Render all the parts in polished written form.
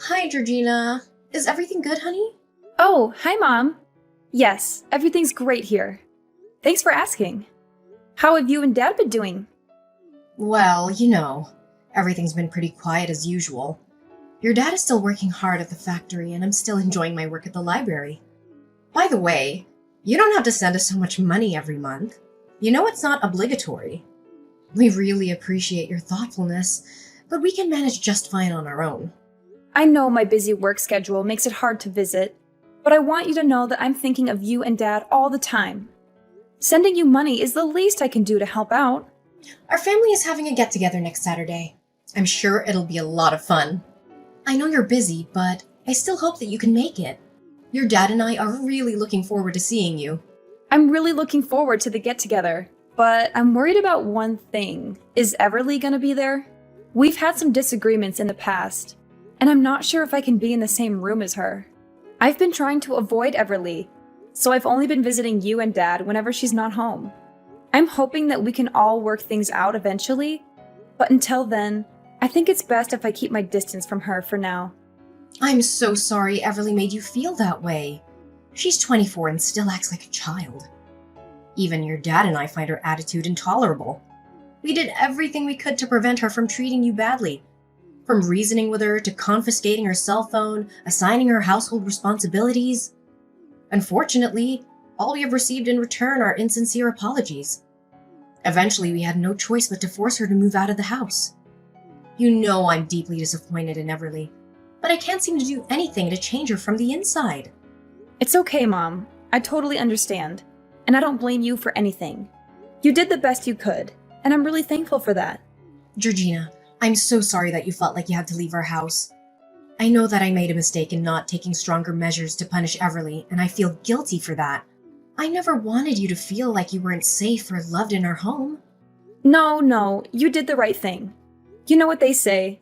Hi, Georgina. Is everything good, honey? Oh, hi, Mom. Yes, everything's great here. Thanks for asking. How have you and Dad been doing? Well, everything's been pretty quiet as usual. Your dad is still working hard at the factory, and I'm still enjoying my work at the library. By the way, you don't have to send us so much money every month. You know it's not obligatory. We really appreciate your thoughtfulness, but we can manage just fine on our own. I know my busy work schedule makes it hard to visit, but I want you to know that I'm thinking of you and Dad all the time. Sending you money is the least I can do to help out. Our family is having a get-together next Saturday. I'm sure it'll be a lot of fun. I know you're busy, but I still hope that you can make it. Your dad and I are really looking forward to seeing you. I'm really looking forward to the get-together, but I'm worried about one thing. Is Everly gonna be there? We've had some disagreements in the past, and I'm not sure if I can be in the same room as her. I've been trying to avoid Everly, so I've only been visiting you and Dad whenever she's not home. I'm hoping that we can all work things out eventually, but until then, I think it's best if I keep my distance from her for now. I'm so sorry Everly made you feel that way. She's 24 and still acts like a child. Even your dad and I find her attitude intolerable. We did everything we could to prevent her from treating you badly. From reasoning with her to confiscating her cell phone, assigning her household responsibilities. Unfortunately, all we have received in return are insincere apologies. Eventually, we had no choice but to force her to move out of the house. You know I'm deeply disappointed in Everly, but I can't seem to do anything to change her from the inside. It's okay, Mom. I totally understand, and I don't blame you for anything. You did the best you could, and I'm really thankful for that. Georgina, I'm so sorry that you felt like you had to leave our house. I know that I made a mistake in not taking stronger measures to punish Everly, and I feel guilty for that. I never wanted you to feel like you weren't safe or loved in our home. No, you did the right thing. You know what they say.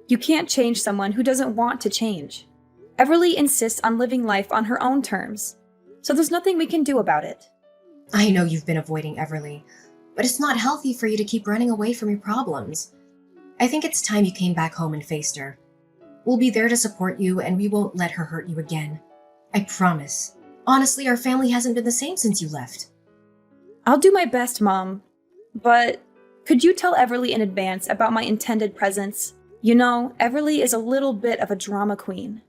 You can't change someone who doesn't want to change. Everly insists on living life on her own terms, so there's nothing we can do about it. I know you've been avoiding Everly, but it's not healthy for you to keep running away from your problems. I think it's time you came back home and faced her. We'll be there to support you, and we won't let her hurt you again. I promise. Honestly, our family hasn't been the same since you left. I'll do my best, Mom. But could you tell Everly in advance about my intended presence? You know, Everly is a little bit of a drama queen.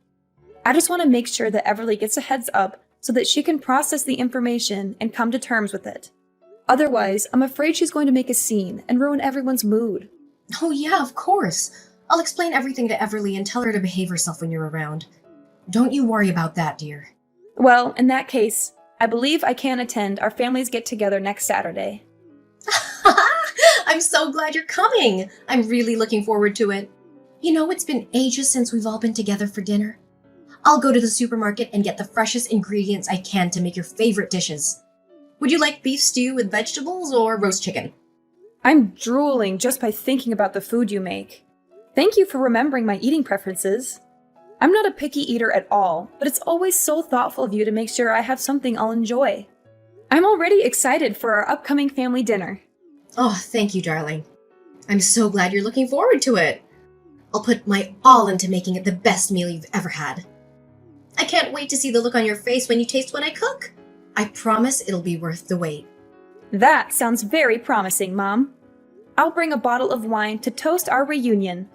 I just want to make sure that Everly gets a heads up so that she can process the information and come to terms with it. Otherwise, I'm afraid she's going to make a scene and ruin everyone's mood. Oh yeah, of course. I'll explain everything to Everly and tell her to behave herself when you're around. Don't you worry about that, dear. Well, in that case, I believe I can attend our families get-together next Saturday. I'm so glad you're coming. I'm really looking forward to it. You know, it's been ages since we've all been together for dinner. I'll go to the supermarket and get the freshest ingredients I can to make your favorite dishes. Would you like beef stew with vegetables or roast chicken? I'm drooling just by thinking about the food you make. Thank you for remembering my eating preferences. I'm not a picky eater at all, but it's always so thoughtful of you to make sure I have something I'll enjoy. I'm already excited for our upcoming family dinner. Oh, thank you, darling. I'm so glad you're looking forward to it. I'll put my all into making it the best meal you've ever had. I can't wait to see the look on your face when you taste what I cook. I promise it'll be worth the wait. That sounds very promising, Mom. I'll bring a bottle of wine to toast our reunion.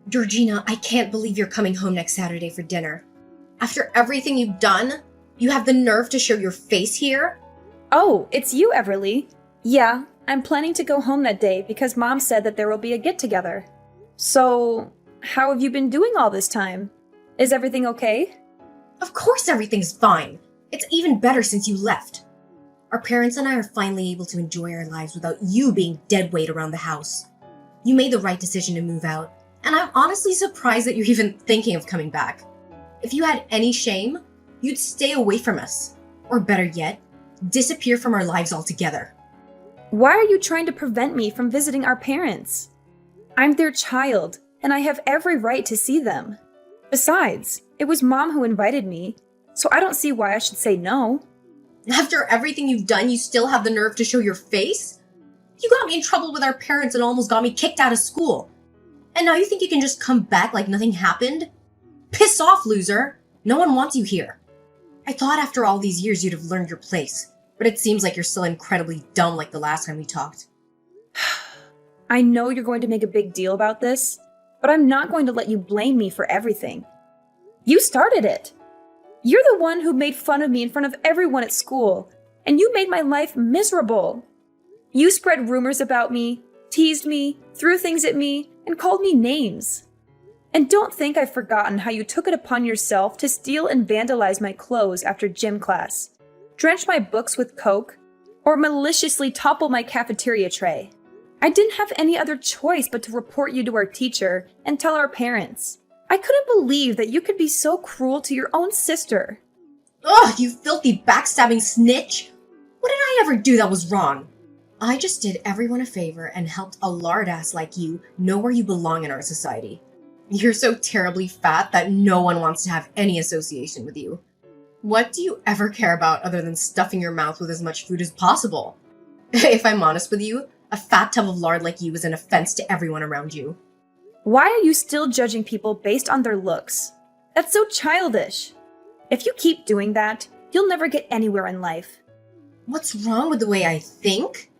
Georgina, I can't believe you're coming home next Saturday for dinner. After everything you've done, you have the nerve to show your face here? Oh, it's you, Everly. Yeah, I'm planning to go home that day because Mom said that there will be a get-together. So, how have you been doing all this time? Is everything okay? Of course everything's fine. It's even better since you left. Our parents and I are finally able to enjoy our lives without you being dead weight around the house. You made the right decision to move out, and I'm honestly surprised that you're even thinking of coming back. If you had any shame, you'd stay away from us. Or better yet, disappear from our lives altogether. Why are you trying to prevent me from visiting our parents? I'm their child, and I have every right to see them. Besides, it was Mom who invited me, so I don't see why I should say no. After everything you've done, you still have the nerve to show your face? You got me in trouble with our parents and almost got me kicked out of school. And now you think you can just come back like nothing happened? Piss off, loser! No one wants you here. I thought after all these years you'd have learned your place, but it seems like you're still incredibly dumb like the last time we talked. I know you're going to make a big deal about this, but I'm not going to let you blame me for everything. You started it. You're the one who made fun of me in front of everyone at school, and you made my life miserable. You spread rumors about me, teased me, threw things at me, and called me names. And don't think I've forgotten how you took it upon yourself to steal and vandalize my clothes after gym class, drench my books with Coke, or maliciously topple my cafeteria tray. I didn't have any other choice but to report you to our teacher and tell our parents. I couldn't believe that you could be so cruel to your own sister. Ugh, you filthy backstabbing snitch! What did I ever do that was wrong? I just did everyone a favor and helped a lard ass like you know where you belong in our society. You're so terribly fat that no one wants to have any association with you. What do you ever care about other than stuffing your mouth with as much food as possible? If I'm honest with you, a fat tub of lard like you is an offense to everyone around you. Why are you still judging people based on their looks? That's so childish. If you keep doing that, you'll never get anywhere in life. What's wrong with the way I think?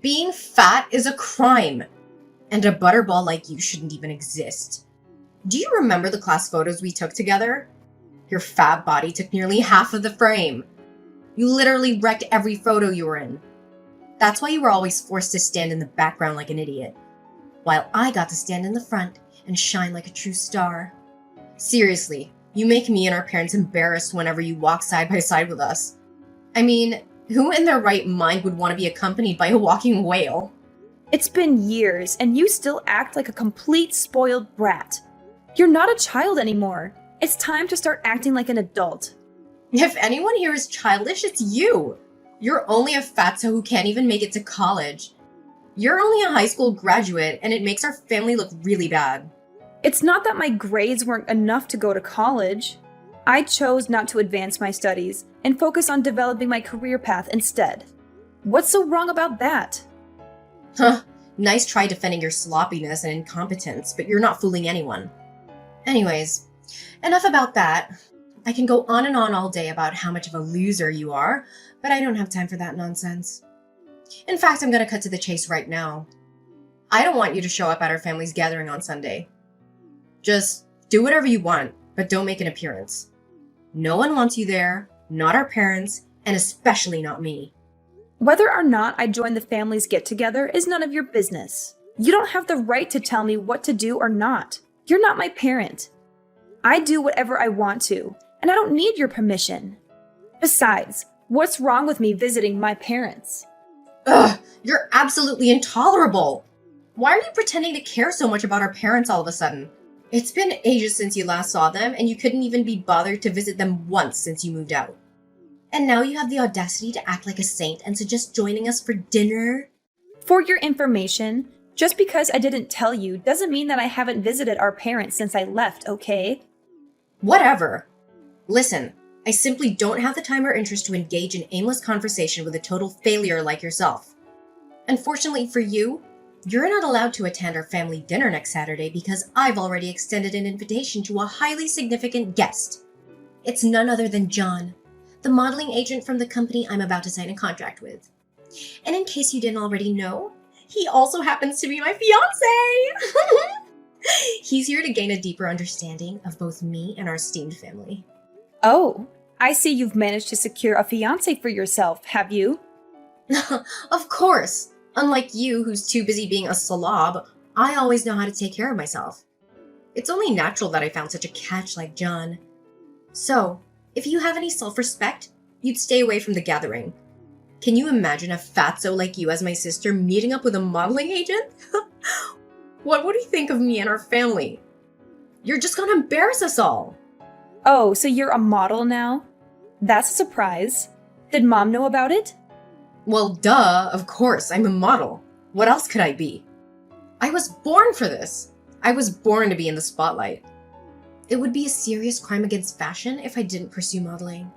Being fat is a crime, and a butterball like you shouldn't even exist. Do you remember the class photos we took together? Your fat body took nearly half of the frame. You literally wrecked every photo you were in. That's why you were always forced to stand in the background like an idiot, while I got to stand in the front and shine like a true star. Seriously, you make me and our parents embarrassed whenever you walk side by side with us. I mean, who in their right mind would want to be accompanied by a walking whale? It's been years, and you still act like a complete spoiled brat. You're not a child anymore. It's time to start acting like an adult. If anyone here is childish, it's you. You're only a fatso who can't even make it to college. You're only a high school graduate, and it makes our family look really bad. It's not that my grades weren't enough to go to college. I chose not to advance my studies and focus on developing my career path instead. What's so wrong about that? Huh, nice try defending your sloppiness and incompetence, but you're not fooling anyone. Anyways, enough about that. I can go on and on all day about how much of a loser you are, but I don't have time for that nonsense. In fact, I'm gonna cut to the chase right now. I don't want you to show up at our family's gathering on Sunday. Just do whatever you want, but don't make an appearance. No one wants you there, not our parents, and especially not me. Whether or not I join the family's get-together is none of your business. You don't have the right to tell me what to do or not. You're not my parent. I do whatever I want to, and I don't need your permission. Besides, what's wrong with me visiting my parents? Ugh, you're absolutely intolerable. Why are you pretending to care so much about our parents all of a sudden? It's been ages since you last saw them, and you couldn't even be bothered to visit them once since you moved out. And now you have the audacity to act like a saint and suggest joining us for dinner? For your information, just because I didn't tell you doesn't mean that I haven't visited our parents since I left, okay? Whatever. Listen, I simply don't have the time or interest to engage in aimless conversation with a total failure like yourself. Unfortunately for you, you're not allowed to attend our family dinner next Saturday because I've already extended an invitation to a highly significant guest. It's none other than John, the modeling agent from the company I'm about to sign a contract with. And in case you didn't already know, he also happens to be my fiancé! He's here to gain a deeper understanding of both me and our esteemed family. Oh, I see you've managed to secure a fiancé for yourself, have you? Of course! Unlike you, who's too busy being a slob, I always know how to take care of myself. It's only natural that I found such a catch like John. So, if you have any self-respect, you'd stay away from the gathering. Can you imagine a fatso like you as my sister meeting up with a modeling agent? What would he think of me and our family? You're just gonna embarrass us all. Oh, so you're a model now? That's a surprise. Did Mom know about it? Well, duh, of course, I'm a model. What else could I be? I was born for this. I was born to be in the spotlight. It would be a serious crime against fashion if I didn't pursue modeling.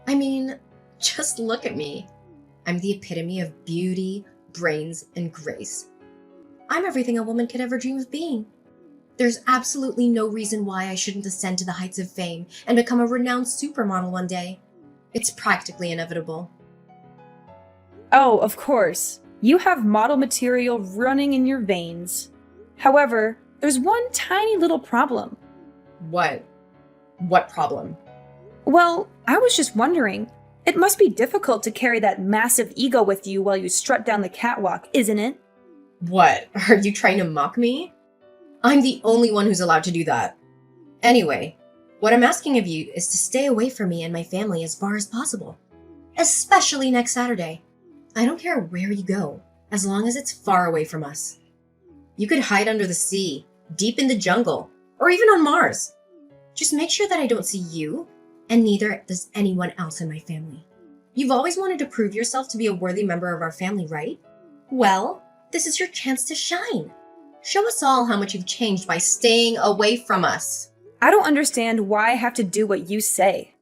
I mean, just look at me. I'm the epitome of beauty, brains, and grace. I'm everything a woman could ever dream of being. There's absolutely no reason why I shouldn't ascend to the heights of fame and become a renowned supermodel one day. It's practically inevitable. Oh, of course. You have model material running in your veins. However, there's one tiny little problem. What? What problem? Well, I was just wondering. It must be difficult to carry that massive ego with you while you strut down the catwalk, isn't it? What? Are you trying to mock me? I'm the only one who's allowed to do that. Anyway, what I'm asking of you is to stay away from me and my family as far as possible. Especially next Saturday. I don't care where you go, as long as it's far away from us. You could hide under the sea, deep in the jungle, or even on Mars. Just make sure that I don't see you, and neither does anyone else in my family. You've always wanted to prove yourself to be a worthy member of our family, right? Well, this is your chance to shine. Show us all how much you've changed by staying away from us. I don't understand why I have to do what you say.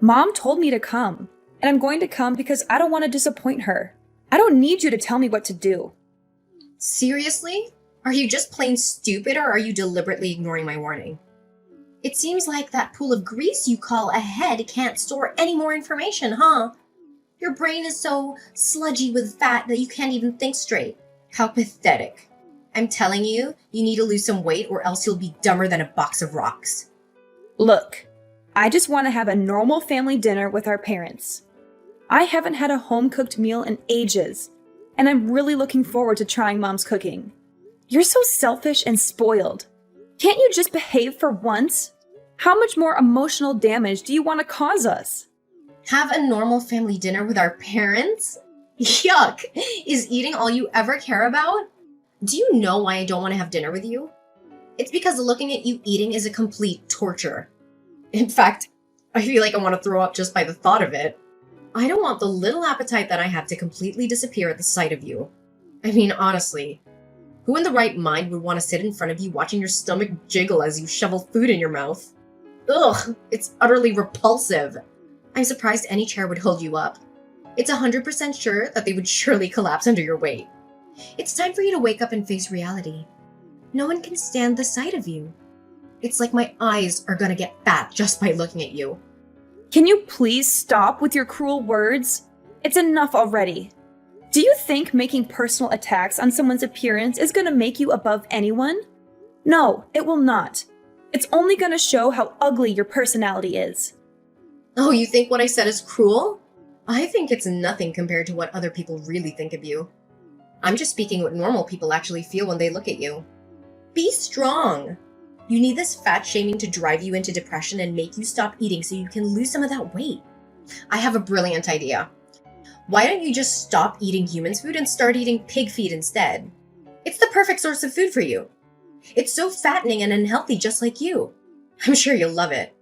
Mom told me to come, and I'm going to come because I don't want to disappoint her. I don't need you to tell me what to do. Seriously? Are you just plain stupid, or are you deliberately ignoring my warning? It seems like that pool of grease you call a head can't store any more information, huh? Your brain is so sludgy with fat that you can't even think straight. How pathetic. I'm telling you, you need to lose some weight or else you'll be dumber than a box of rocks. Look, I just want to have a normal family dinner with our parents. I haven't had a home-cooked meal in ages, and I'm really looking forward to trying Mom's cooking. You're so selfish and spoiled. Can't you just behave for once? How much more emotional damage do you want to cause us? Have a normal family dinner with our parents? Yuck! Is eating all you ever care about? Do you know why I don't want to have dinner with you? It's because looking at you eating is a complete torture. In fact, I feel like I want to throw up just by the thought of it. I don't want the little appetite that I have to completely disappear at the sight of you. I mean, honestly, who in the right mind would want to sit in front of you watching your stomach jiggle as you shovel food in your mouth? Ugh, it's utterly repulsive. I'm surprised any chair would hold you up. It's 100% sure that they would surely collapse under your weight. It's time for you to wake up and face reality. No one can stand the sight of you. It's like my eyes are gonna get fat just by looking at you. Can you please stop with your cruel words? It's enough already. Do you think making personal attacks on someone's appearance is going to make you above anyone? No, it will not. It's only going to show how ugly your personality is. Oh, you think what I said is cruel? I think it's nothing compared to what other people really think of you. I'm just speaking what normal people actually feel when they look at you. Be strong. You need this fat shaming to drive you into depression and make you stop eating so you can lose some of that weight. I have a brilliant idea. Why don't you just stop eating humans' food and start eating pig feed instead? It's the perfect source of food for you. It's so fattening and unhealthy just like you. I'm sure you'll love it.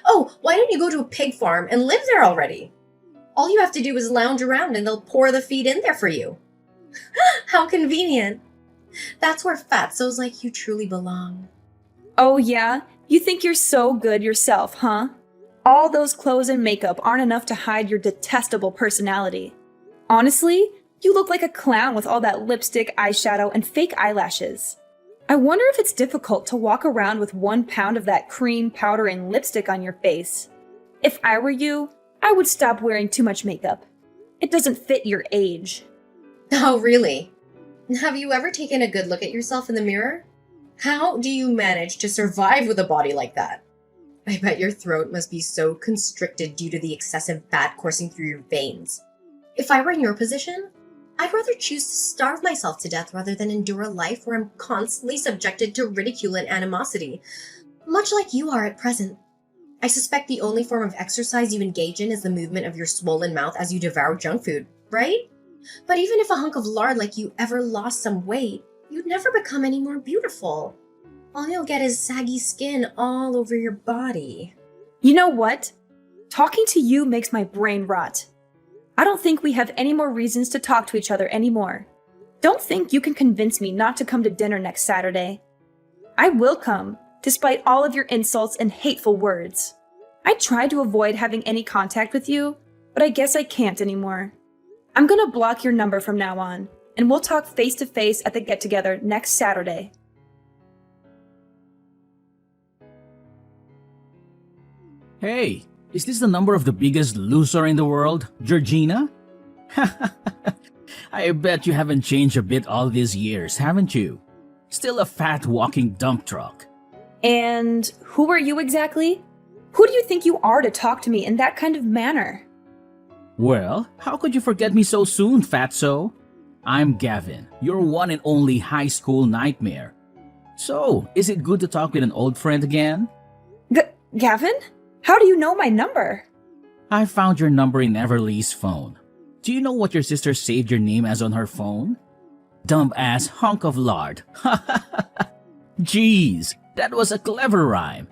Oh, why don't you go to a pig farm and live there already? All you have to do is lounge around and they'll pour the feed in there for you. How convenient. That's where fatzos like you truly belong. Oh yeah? You think you're so good yourself, huh? All those clothes and makeup aren't enough to hide your detestable personality. Honestly, you look like a clown with all that lipstick, eyeshadow, and fake eyelashes. I wonder if it's difficult to walk around with 1 pound of that cream, powder, and lipstick on your face. If I were you, I would stop wearing too much makeup. It doesn't fit your age. Oh, really? Have you ever taken a good look at yourself in the mirror? How do you manage to survive with a body like that? I bet your throat must be so constricted due to the excessive fat coursing through your veins. If I were in your position, I'd rather choose to starve myself to death rather than endure a life where I'm constantly subjected to ridicule and animosity, much like you are at present. I suspect the only form of exercise you engage in is the movement of your swollen mouth as you devour junk food, right? But even if a hunk of lard like you ever lost some weight, you'd never become any more beautiful. All you'll get is saggy skin all over your body. You know what? Talking to you makes my brain rot. I don't think we have any more reasons to talk to each other anymore. Don't think you can convince me not to come to dinner next Saturday. I will come, despite all of your insults and hateful words. I tried to avoid having any contact with you, but I guess I can't anymore. I'm gonna block your number from now on. and we'll talk face to face at the get-together next Saturday. Hey, is this the number of the biggest loser in the world, Georgina? I bet you haven't changed a bit all these years, haven't you? Still a fat walking dump truck. And who are you exactly? Who do you think you are to talk to me in that kind of manner? Well, how could you forget me so soon, fatso? I'm Gavin, your one and only high school nightmare. So, is it good to talk with an old friend again? Gavin? How do you know my number? I found your number in Everly's phone. Do you know what your sister saved your name as on her phone? Dumb ass hunk of lard. Jeez, that was a clever rhyme.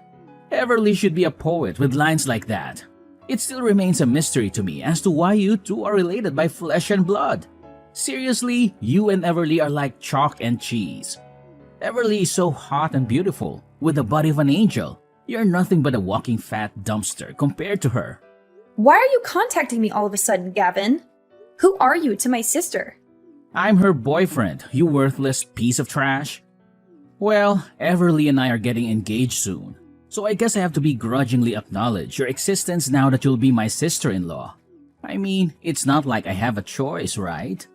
Everly should be a poet with lines like that. It still remains a mystery to me as to why you two are related by flesh and blood. Seriously, you and Everly are like chalk and cheese. Everly is so hot and beautiful, with the body of an angel. You're nothing but a walking fat dumpster compared to her. Why are you contacting me all of a sudden, Gavin? Who are you to my sister? I'm her boyfriend, you worthless piece of trash. Well, Everly and I are getting engaged soon, so I guess I have to begrudgingly acknowledge your existence now that you'll be my sister-in-law. I mean, it's not like I have a choice, right?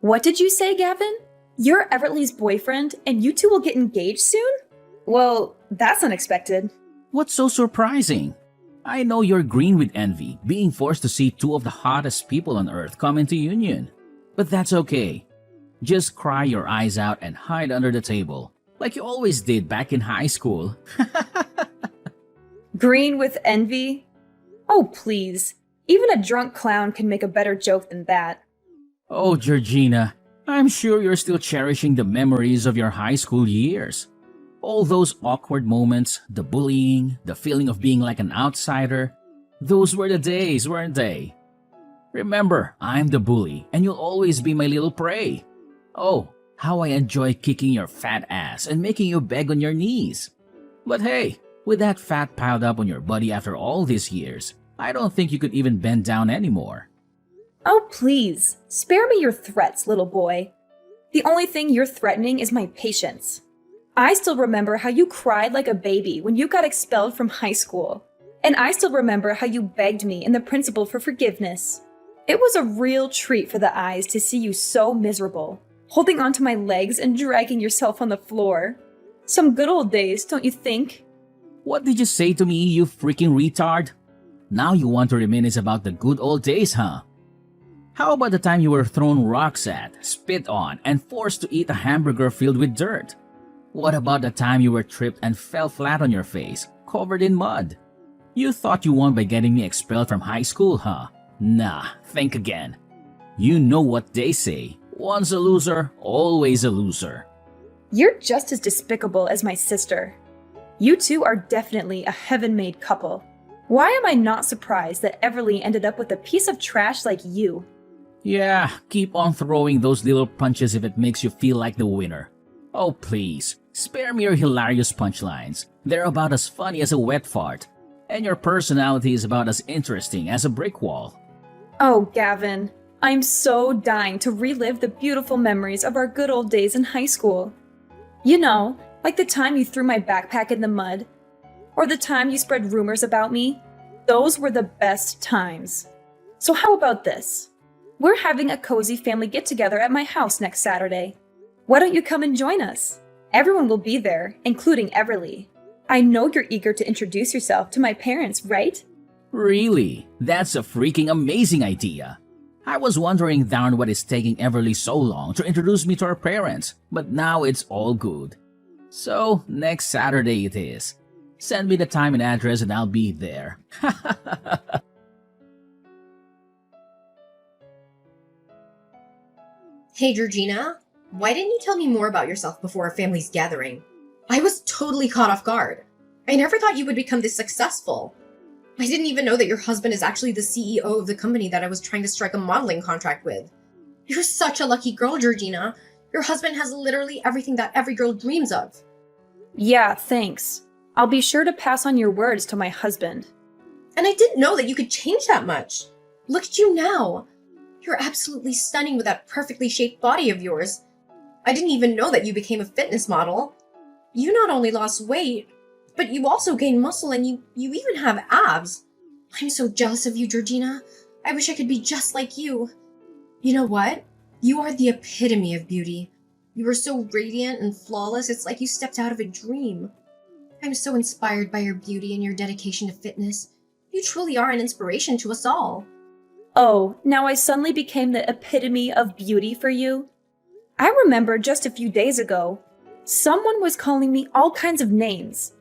What did you say, Gavin? You're Everly's boyfriend, and you two will get engaged soon? Well, that's unexpected. What's so surprising? I know you're green with envy, being forced to see two of the hottest people on earth come into union. But that's okay. Just cry your eyes out and hide under the table, like you always did back in high school. Green with envy? Oh, please. Even a drunk clown can make a better joke than that. Oh, Georgina, I'm sure you're still cherishing the memories of your high school years. All those awkward moments, the bullying, the feeling of being like an outsider, those were the days, weren't they? Remember, I'm the bully, and you'll always be my little prey. Oh, how I enjoy kicking your fat ass and making you beg on your knees. But hey, with that fat piled up on your body after all these years, I don't think you could even bend down anymore. Oh, please. Spare me your threats, little boy. The only thing you're threatening is my patience. I still remember how you cried like a baby when you got expelled from high school. And I still remember how you begged me and the principal for forgiveness. It was a real treat for the eyes to see you so miserable, holding onto my legs and dragging yourself on the floor. Some good old days, don't you think? What did you say to me, you freaking retard? Now you want to reminisce about the good old days, huh? How about the time you were thrown rocks at, spit on, and forced to eat a hamburger filled with dirt? What about the time you were tripped and fell flat on your face, covered in mud? You thought you won by getting me expelled from high school, huh? Nah, think again. You know what they say, once a loser, always a loser. You're just as despicable as my sister. You two are definitely a heaven-made couple. Why am I not surprised that Everly ended up with a piece of trash like you? Yeah, keep on throwing those little punches if it makes you feel like the winner. Oh please, spare me your hilarious punchlines. They're about as funny as a wet fart. And your personality is about as interesting as a brick wall. Oh, Gavin, I'm so dying to relive the beautiful memories of our good old days in high school. You know, like the time you threw my backpack in the mud, or the time you spread rumors about me. Those were the best times. So how about this? We're having a cozy family get-together at my house next Saturday. Why don't you come and join us? Everyone will be there, including Everly. I know you're eager to introduce yourself to my parents, right? Really? That's a freaking amazing idea. I was wondering darn what is taking Everly so long to introduce me to her parents, but now it's all good. So, next Saturday it is. Send me the time and address and I'll be there. Hey, Georgina, why didn't you tell me more about yourself before our family's gathering? I was totally caught off guard. I never thought you would become this successful. I didn't even know that your husband is actually the CEO of the company that I was trying to strike a modeling contract with. You're such a lucky girl, Georgina. Your husband has literally everything that every girl dreams of. Yeah, thanks. I'll be sure to pass on your words to my husband. And I didn't know that you could change that much. Look at you now. You're absolutely stunning with that perfectly shaped body of yours. I didn't even know that you became a fitness model. You not only lost weight, but you also gained muscle and you even have abs. I'm so jealous of you, Georgina. I wish I could be just like you. You know what? You are the epitome of beauty. You are so radiant and flawless, it's like you stepped out of a dream. I'm so inspired by your beauty and your dedication to fitness. You truly are an inspiration to us all. Oh, now I suddenly became the epitome of beauty for you? I remember just a few days ago, someone was calling me all kinds of names,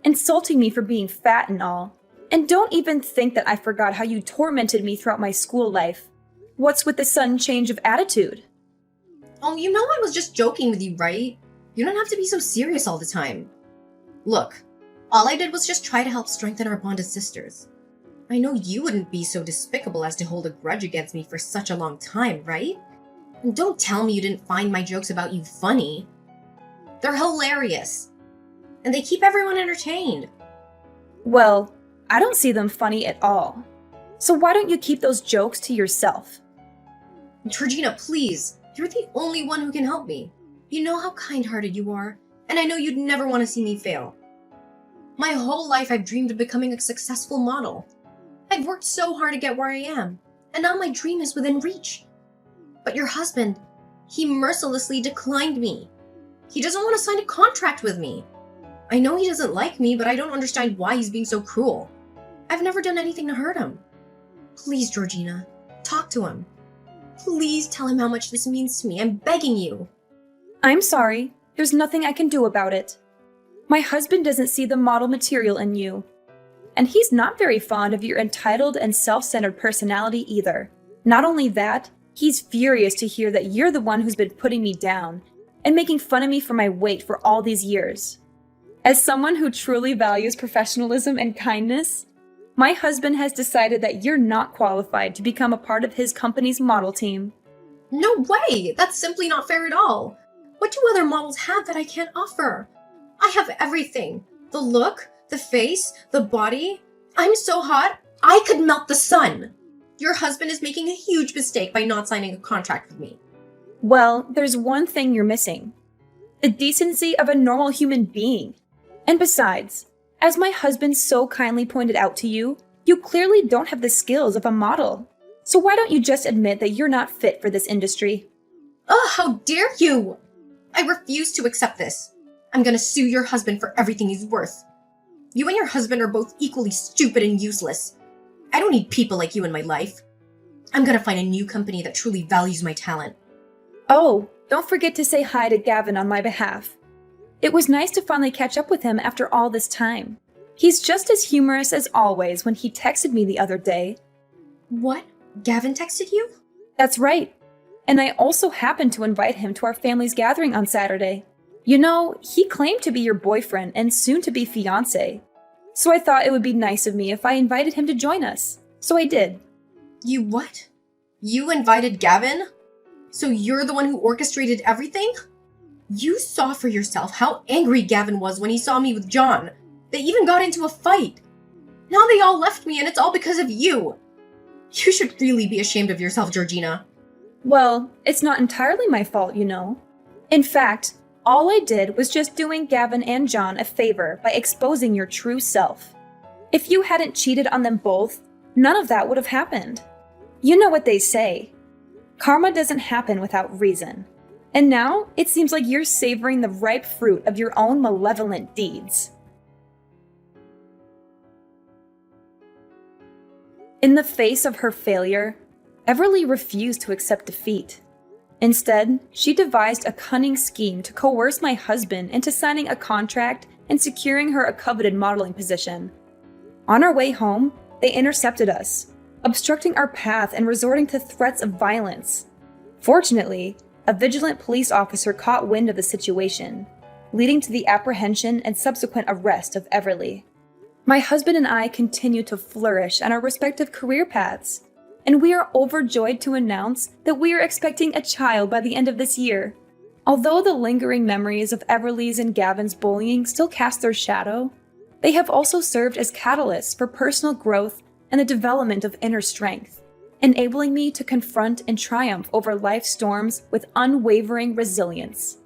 insulting me for being fat and all. And don't even think that I forgot how you tormented me throughout my school life. What's with the sudden change of attitude? Oh, you know I was just joking with you, right? You don't have to be so serious all the time. Look, all I did was just try to help strengthen our bond as sisters. I know you wouldn't be so despicable as to hold a grudge against me for such a long time, right? And don't tell me you didn't find my jokes about you funny. They're hilarious. And they keep everyone entertained. Well, I don't see them funny at all. So why don't you keep those jokes to yourself? Georgina, please. You're the only one who can help me. You know how kind-hearted you are, and I know you'd never want to see me fail. My whole life I've dreamed of becoming a successful model. I've worked so hard to get where I am, and now my dream is within reach. But your husband, he mercilessly declined me. He doesn't want to sign a contract with me. I know he doesn't like me, but I don't understand why he's being so cruel. I've never done anything to hurt him. Please, Georgina, talk to him. Please tell him how much this means to me. I'm begging you. I'm sorry. There's nothing I can do about it. My husband doesn't see the model material in you. And he's not very fond of your entitled and self-centered personality either. Not only that, he's furious to hear that you're the one who's been putting me down and making fun of me for my weight for all these years. As someone who truly values professionalism and kindness, my husband has decided that you're not qualified to become a part of his company's model team. No way! That's simply not fair at all. What do other models have that I can't offer? I have everything. The look, the face, the body. I'm so hot, I could melt the sun. Your husband is making a huge mistake by not signing a contract with me. Well, there's one thing you're missing. The decency of a normal human being. And besides, as my husband so kindly pointed out to you, you clearly don't have the skills of a model. So why don't you just admit that you're not fit for this industry? Ugh, how dare you! I refuse to accept this. I'm gonna sue your husband for everything he's worth. You and your husband are both equally stupid and useless. I don't need people like you in my life. I'm gonna find a new company that truly values my talent. Oh, don't forget to say hi to Gavin on my behalf. It was nice to finally catch up with him after all this time. He's just as humorous as always when he texted me the other day. What? Gavin texted you? That's right. And I also happened to invite him to our family's gathering on Saturday. You know, he claimed to be your boyfriend and soon to be fiancé. So I thought it would be nice of me if I invited him to join us. So I did. You what? You invited Gavin? So you're the one who orchestrated everything? You saw for yourself how angry Gavin was when he saw me with John. They even got into a fight. Now they all left me and it's all because of you. You should really be ashamed of yourself, Georgina. Well, it's not entirely my fault, you know. In fact, all I did was just doing Gavin and John a favor by exposing your true self. If you hadn't cheated on them both, none of that would have happened. You know what they say. Karma doesn't happen without reason. And now, it seems like you're savoring the ripe fruit of your own malevolent deeds. In the face of her failure, Everly refused to accept defeat. Instead, she devised a cunning scheme to coerce my husband into signing a contract and securing her a coveted modeling position. On our way home, they intercepted us, obstructing our path and resorting to threats of violence. Fortunately, a vigilant police officer caught wind of the situation, leading to the apprehension and subsequent arrest of Everly. My husband and I continue to flourish on our respective career paths, and we are overjoyed to announce that we are expecting a child by the end of this year. Although the lingering memories of Everly's and Gavin's bullying still cast their shadow, they have also served as catalysts for personal growth and the development of inner strength. enabling me to confront and triumph over life's storms with unwavering resilience.